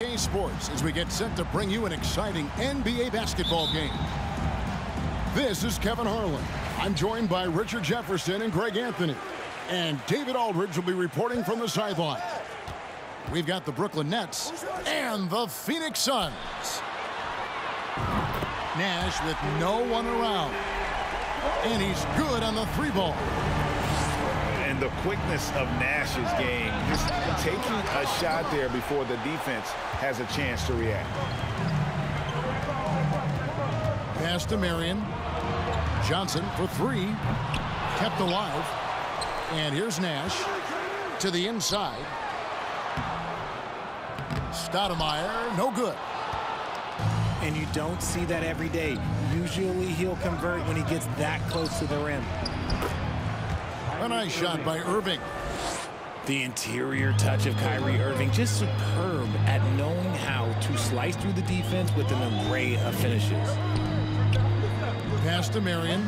NBA Sports as we get set to bring you an exciting NBA basketball game. This is Kevin Harlan. I'm joined by Richard Jefferson and Greg Anthony. And David Aldridge will be reporting from the sideline. We've got the Brooklyn Nets and the Phoenix Suns. Nash with no one around. And he's good on the three ball. And the quickness of Nash's game, just taking a shot there before the defense has a chance to react. Pass to Marion. Johnson for three. Kept alive. And here's Nash to the inside. Stoudemire, no good. And you don't see that every day. Usually he'll convert when he gets that close to the rim. A nice shot by Irving. The interior touch of Kyrie Irving, just superb at knowing how to slice through the defense with an array of finishes. Pass to Marion.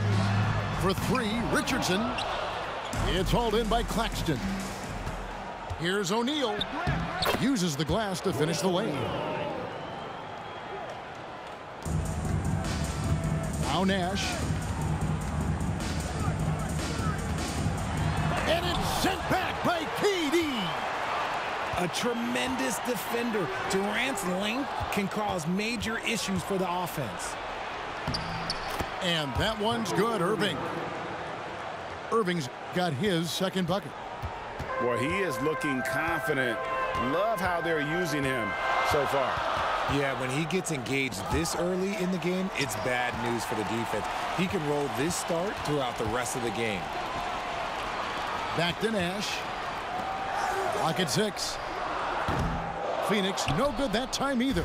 For three, Richardson. It's hauled in by Claxton. Here's O'Neal. Uses the glass to finish the lane. Now Nash. And it's sent back by KD. A tremendous defender. Durant's length can cause major issues for the offense. And that one's good, Irving. Irving's got his second bucket. Well, he is looking confident. Love how they're using him so far. Yeah, when he gets engaged this early in the game, it's bad news for the defense. He can roll this start throughout the rest of the game. Back to Nash. Clock at 6. Phoenix, no good that time either.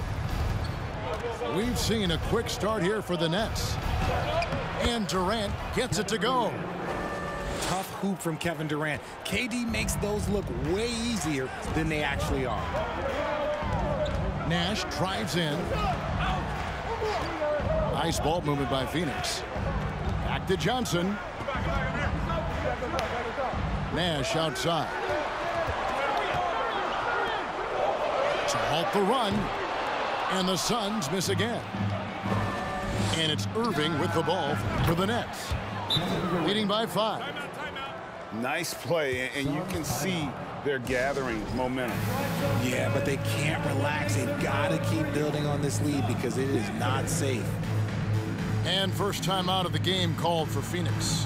We've seen a quick start here for the Nets. And Durant gets it to go. Tough hoop from Kevin Durant. KD makes those look way easier than they actually are. Nash drives in. Nice ball movement by Phoenix. Back to Johnson. Nash outside. To halt the run. And the Suns miss again. And it's Irving with the ball for the Nets. Leading by 5. Nice play, and you can see they're gathering momentum. Yeah, but they can't relax. They've got to keep building on this lead because it is not safe. And first time out of the game called for Phoenix.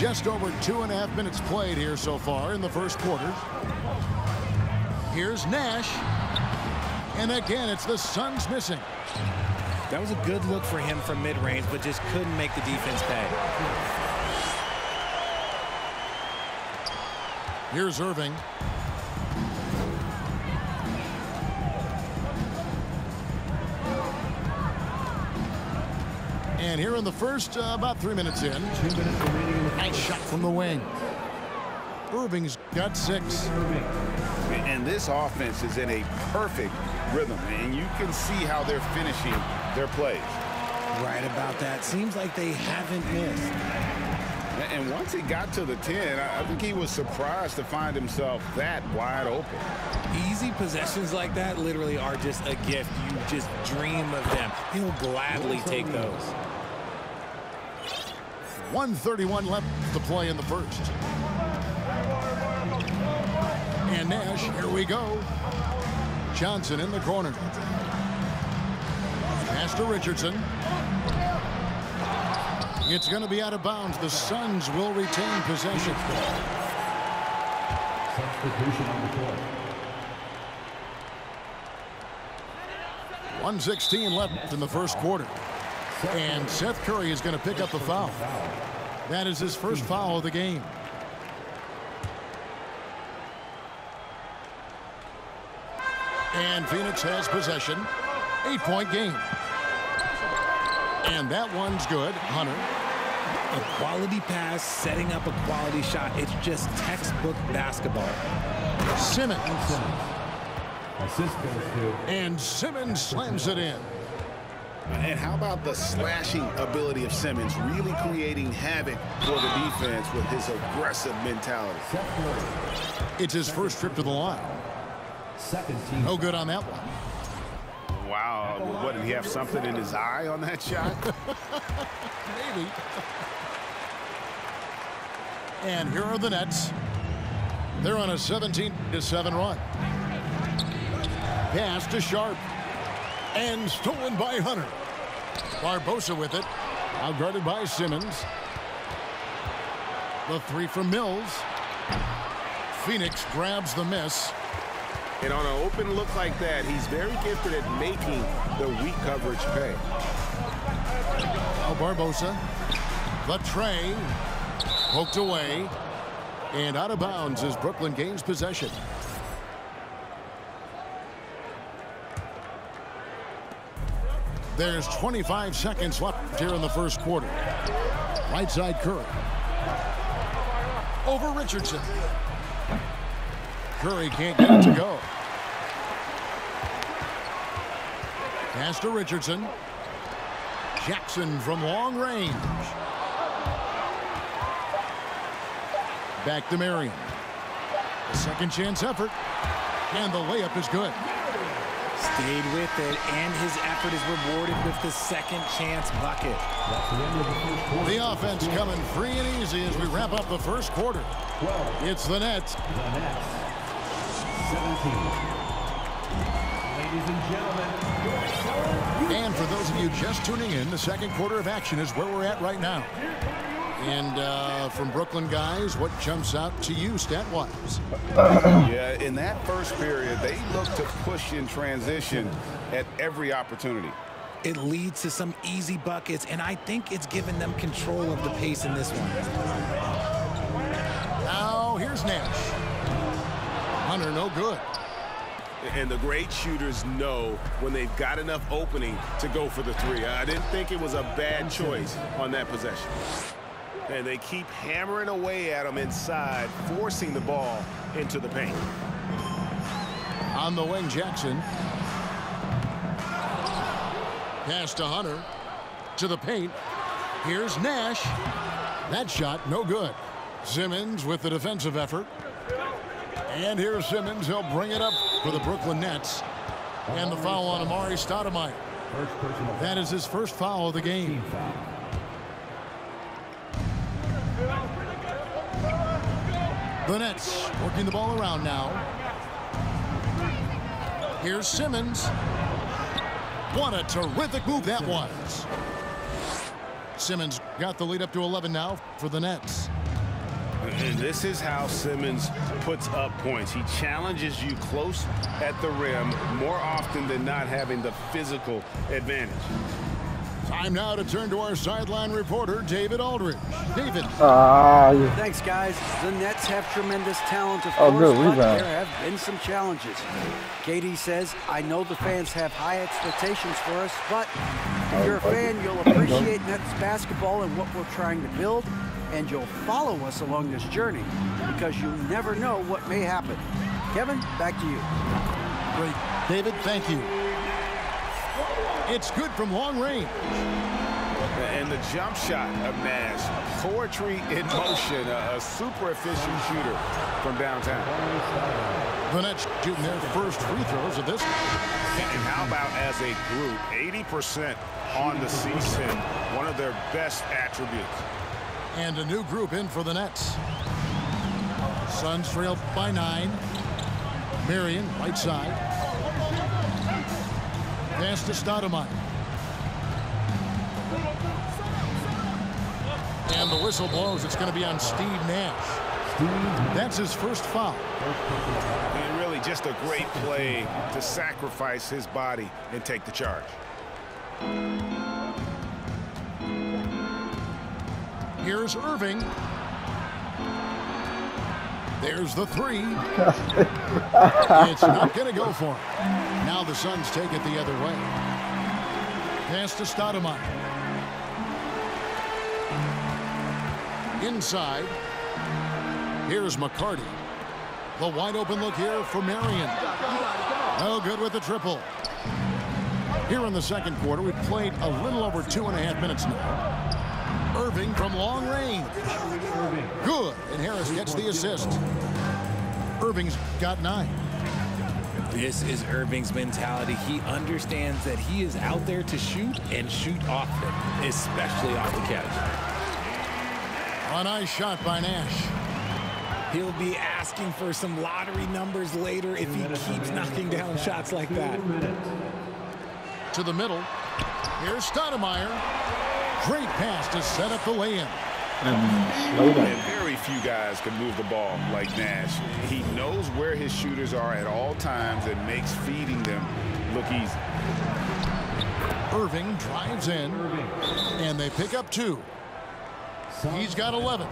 Just over 2.5 minutes played here so far in the first quarter. Here's Nash. And again, it's the Suns missing. That was a good look for him from mid-range, but just couldn't make the defense pay. Here's Irving. And here in the first, about 3 minutes in. 2 minutes remaining. Nice shot from the wing. Irving's got 6. And this offense is in a perfect rhythm, and you can see how they're finishing their plays. Right about that. Seems like they haven't missed. And once he got to the 10, I think he was surprised to find himself that wide open. Easy possessions like that literally are just a gift. You just dream of them. He'll gladly take those. 1:31 left to play in the first. And Nash, here we go. Johnson in the corner. Pass to Richardson. It's going to be out of bounds. The Suns will retain possession. Substitution on the court. 1:16 left in the first quarter. And Seth Curry is going to pick up the foul. That is his first foul of the game. And Phoenix has possession. 8-point game. And that one's good. Hunter. A quality pass, setting up a quality shot. It's just textbook basketball. Simmons. Assist goes to. And Simmons slams it in. And how about the slashing ability of Simmons, really creating havoc for the defense with his aggressive mentality. It's his first trip to the line. Second team. No good on that one. Wow, what, did he have something in his eye on that shot? Maybe. And here are the Nets. They're on a 17-7 run. Pass to Sharp. And stolen by Hunter. Barbosa with it. Out guarded by Simmons. The three from Mills. Phoenix grabs the miss. And on an open look like that, he's very gifted at making the weak coverage pay. Now Barbosa. The tray. Poked away. And out of bounds as Brooklyn gains possession. There's 25 seconds left here in the first quarter. Right side Curry. Over Richardson. Curry can't get it to go. Pass to Richardson. Jackson from long range. Back to Marion. A second chance effort. And the layup is good. Stayed with it, and his effort is rewarded with the second chance bucket. The offense coming free and easy as we wrap up the first quarter. It's the Nets. 17. Ladies and gentlemen. And for those of you just tuning in, the second quarter of action is where we're at right now. And from Brooklyn guys, what jumps out to you stat-wise? Yeah, in that first period, they looked to push in transition at every opportunity. It leads to some easy buckets, and I think it's given them control of the pace in this one. Now, here's Nash. Hunter, no good. And the great shooters know when they've got enough opening to go for the three. I didn't think it was a bad choice on that possession. And they keep hammering away at him inside, forcing the ball into the paint. On the wing, Jackson. Pass to Hunter. To the paint. Here's Nash. That shot, no good. Simmons with the defensive effort. And here's Simmons. He'll bring it up for the Brooklyn Nets. And the foul on Amari Stoudemire. That is his first foul of the game. The Nets working the ball around now. Here's Simmons. What a terrific move that was. Simmons got the lead up to 11 now for the Nets. And this is how Simmons puts up points. He challenges you close at the rim more often than not, having the physical advantage. Time now to turn to our sideline reporter, David Aldridge. David. Thanks, guys. The Nets have tremendous talent, of course, but there have been some challenges. KD says, I know the fans have high expectations for us, but if you're a fan, you'll appreciate Nets basketball and what we're trying to build, and you'll follow us along this journey because you never know what may happen. Kevin, back to you. Great. David, thank you. It's good from long range. And the jump shot of Nash, poetry in motion, a super efficient shooter from downtown. The Nets shooting their first free throws of this. And how about as a group, 80% on the season, one of their best attributes. And a new group in for the Nets. Suns trail by 9. Marion, right side. Pass to Stoudemire. And the whistle blows. It's going to be on Steve Nash. That's his first foul. And really just a great play to sacrifice his body and take the charge. Here's Irving. There's the 3. It's not going to go for him. Now the Suns take it the other way. Pass to Stoudemire. Inside. Here's McCarty. The wide open look here for Marion. No good with the triple. Here in the second quarter, we've played a little over 2.5 minutes now. Irving from long range. Good, and Harris gets the assist. Irving's got 9. This is Irving's mentality. He understands that he is out there to shoot and shoot often, especially off the catch. A nice shot by Nash. He'll be asking for some lottery numbers later if he keeps knocking down shots like that. To the middle. Here's Stoudemire. Great pass to set up the lay-in. And very few guys can move the ball like Nash. He knows where his shooters are at all times and makes feeding them look easy. Irving drives in, and they pick up 2. He's got 11.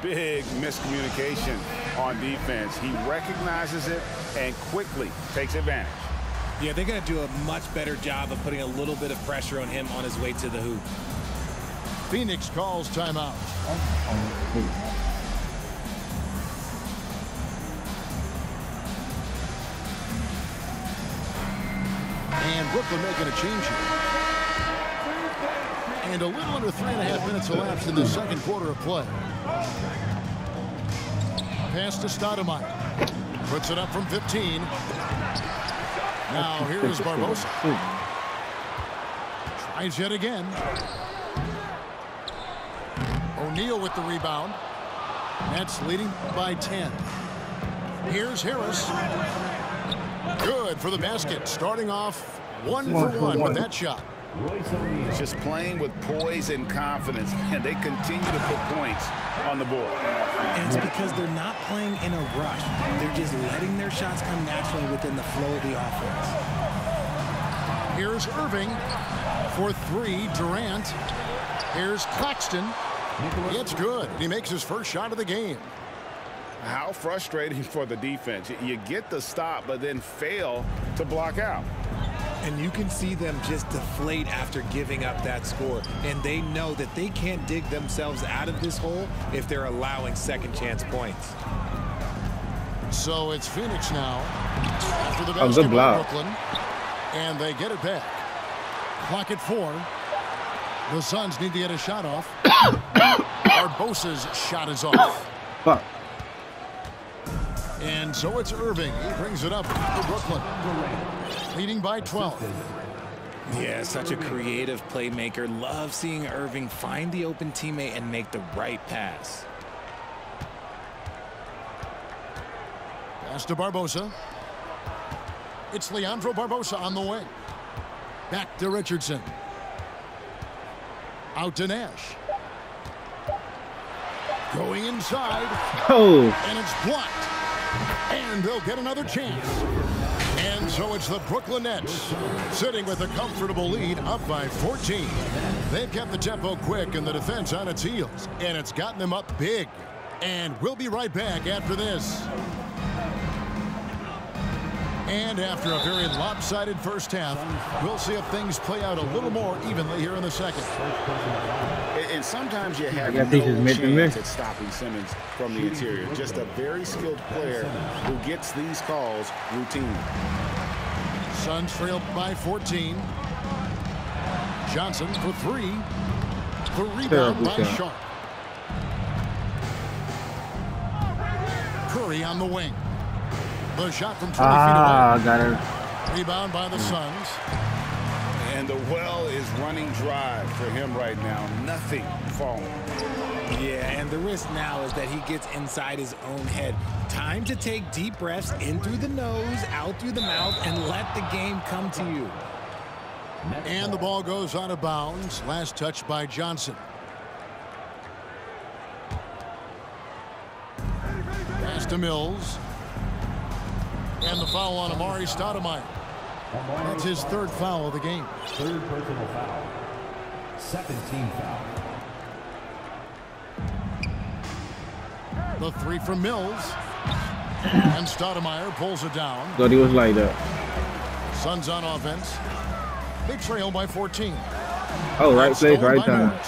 Big miscommunication on defense. He recognizes it and quickly takes advantage. Yeah, they're going to do a much better job of putting a little bit of pressure on him on his way to the hoop. Phoenix calls timeout. And Brooklyn making a change here. And a little under 3.5 minutes elapsed in the second quarter of play. Pass to Stoudemire. Puts it up from 15. Now here's Barbosa. Tries yet again. O'Neal with the rebound. Nets leading by 10. Here's Harris. Good for the basket. Starting off 1 for 1 with that shot. Just playing with poise and confidence, and they continue to put points on the board. And it's because they're not playing in a rush. They're just letting their shots come naturally within the flow of the offense. Here's Irving for 3. Durant. Here's Claxton. It's good. He makes his first shot of the game. How frustrating for the defense. You get the stop, but then fail to block out. And you can see them just deflate after giving up that score. And they know that they can't dig themselves out of this hole if they're allowing second chance points. So it's Phoenix now after the basket by Brooklyn. And they get it back. Clock at 4. The Suns need to get a shot off. Barbosa's shot is off. Fuck. And so it's Irving. He brings it up for Brooklyn. Leading by 12. Yeah, such a creative playmaker. Love seeing Irving find the open teammate and make the right pass. Pass to Barbosa. It's Leandro Barbosa on the wing. Back to Richardson. Out to Nash. Going inside. Oh. And it's blocked. And they'll get another chance. And so it's the Brooklyn Nets sitting with a comfortable lead up by 14. They've kept the tempo quick and the defense on its heels. And it's gotten them up big. And we'll be right back after this. And after a very lopsided first half, we'll see if things play out a little more evenly here in the second. And sometimes you have no chance at stopping Simmons from the interior. Just a very skilled player who gets these calls routinely. Suns trail by 14. Johnson for 3. The rebound by Sharp. Curry on the wing. The shot from 20 feet away. Got her. Rebound by the Suns. And the well is running dry for him right now. Nothing falling. Yeah, and the risk now is that he gets inside his own head. Time to take deep breaths in through the nose, out through the mouth, and let the game come to you. And the ball goes out of bounds. Last touch by Johnson. Pass to Mills. And the foul on Amari Stoudemire. That's his third foul of the game. Third personal foul. Second team foul. The three from Mills. And Stoudemire pulls it down. Thought he was like that. Suns on offense. They trail by 14. Oh, right place, right time.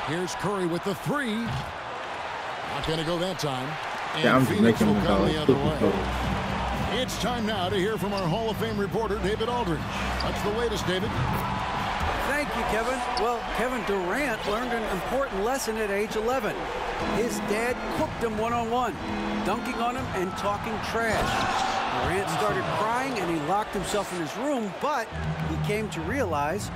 Here's Curry with the three. Not going to go that time. And Yeah, I'm just Phoenix making will him come go. the other way. It's time now to hear from our Hall of Fame reporter, David Aldridge. That's the latest, David. Thank you, Kevin. Well, Kevin Durant learned an important lesson at age 11. His dad cooked him one-on-one, dunking on him and talking trash. Durant started crying and he locked himself in his room, but he came to realize,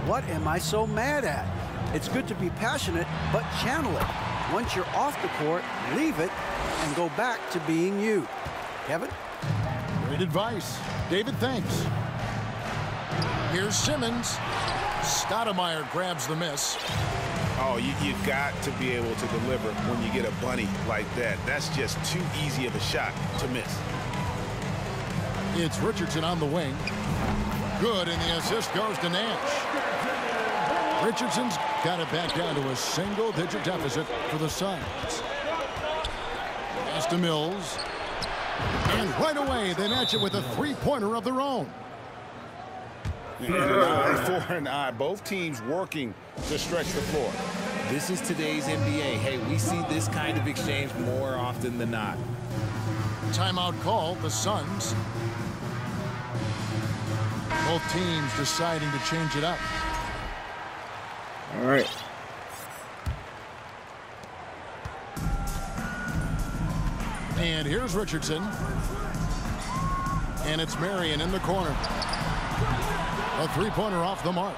what am I so mad at? It's good to be passionate, but channel it. Once you're off the court, leave it and go back to being you. Kevin? Great advice. David, thanks. Here's Simmons. Stoudemire grabs the miss. Oh, you got to be able to deliver when you get a bunny like that. That's just too easy of a shot to miss. It's Richardson on the wing. Good, and the assist goes to Nash. Richardson's got it back down to a single-digit deficit for the Suns. Pass to Mills. And right away, they match it with a three-pointer of their own. And an eye for an eye. Both teams working to stretch the floor. This is today's NBA. Hey, we see this kind of exchange more often than not. Timeout call, the Suns. Both teams deciding to change it up. All right. And here's Richardson. And it's Marion in the corner. A three-pointer off the mark.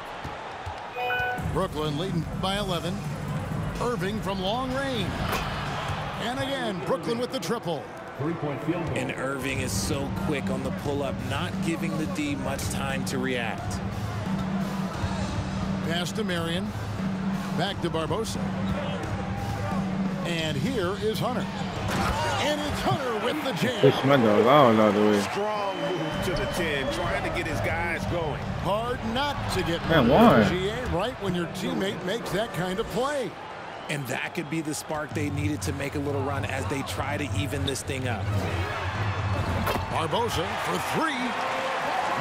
Brooklyn leading by 11. Irving from long range. And again, Brooklyn with the triple. Three-point field goal. And Irving is so quick on the pull-up, not giving the D much time to react. Pass to Marion. Back to Barbosa. And here is Hunter. And it's Hunter with the jam. Push my dog. I don't know the way. Strong move to the 10, trying to get his guys going. Hard not to get Man, why? GA right when your teammate makes that kind of play. And that could be the spark they needed to make a little run as they try to even this thing up. Barbosa for three.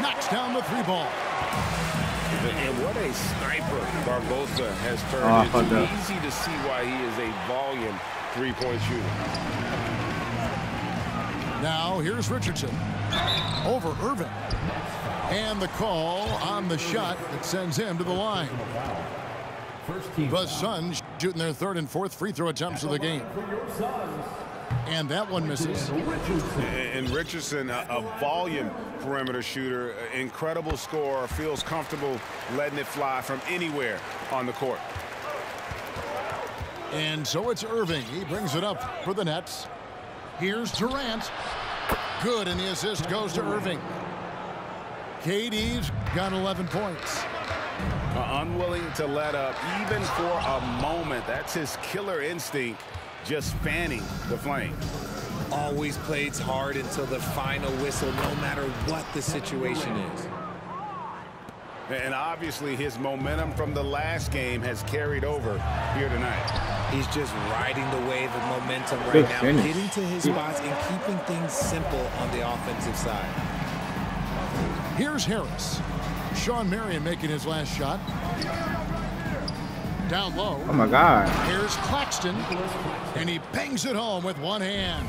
Knocks down the three ball. And what a sniper Barbosa has turned into. that. Easy to see why he is a volume three-point shooter. Now here's Richardson over Irving. And the call on the shot that sends him to the line. First team The Suns shooting their third and fourth free throw attempts of the game. for your Suns. And that one misses. And Richardson, a volume perimeter shooter, incredible scorer, feels comfortable letting it fly from anywhere on the court. And so it's Irving. He brings it up for the Nets. Here's Durant. Good, and the assist goes to Irving. KD's got 11 points. Unwilling to let up even for a moment. That's his killer instinct, just fanning the flame. Always plays hard until the final whistle, no matter what the situation is. And obviously his momentum from the last game has carried over here tonight. He's just riding the wave of momentum right Good now, finish. getting to his spots and keeping things simple on the offensive side. Here's Harris. Sean Marion making his last shot. Down low. Oh my God. Here's Claxton. And he bangs it home with one hand.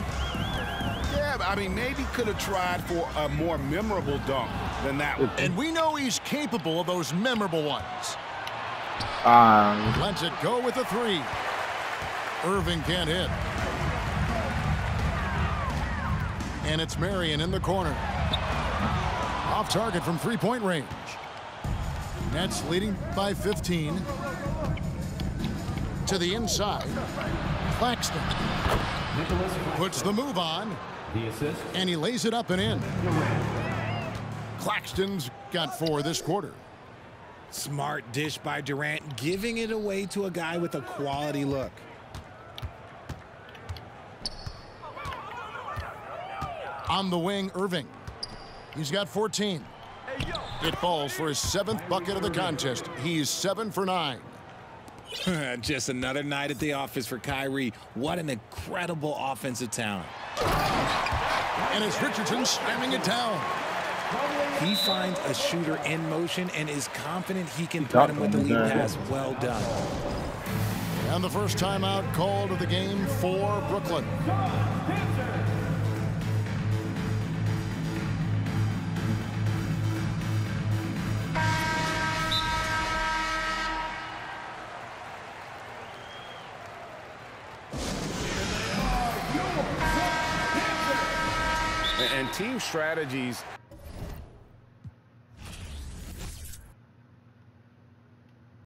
Yeah, I mean, maybe could have tried for a more memorable dunk than that one. And we know he's capable of those memorable ones. Lets it go with a three. Irving can't hit. And it's Marion in the corner. Off target from three-point range. Nets leading by 15. To the inside. Claxton puts the move on. The assist. And he lays it up and in. Claxton's got 4 this quarter. Smart dish by Durant, giving it away to a guy with a quality look. On the wing, Irving. He's got 14. It falls for his 7th bucket of the contest. He's 7 for 9. Just another night at the office for Kyrie. What an incredible offensive talent. And it's Richardson slamming it down. He finds a shooter in motion and is confident he can threat him with the lead pass. Well done. And the first timeout called of the game for Brooklyn. And team strategies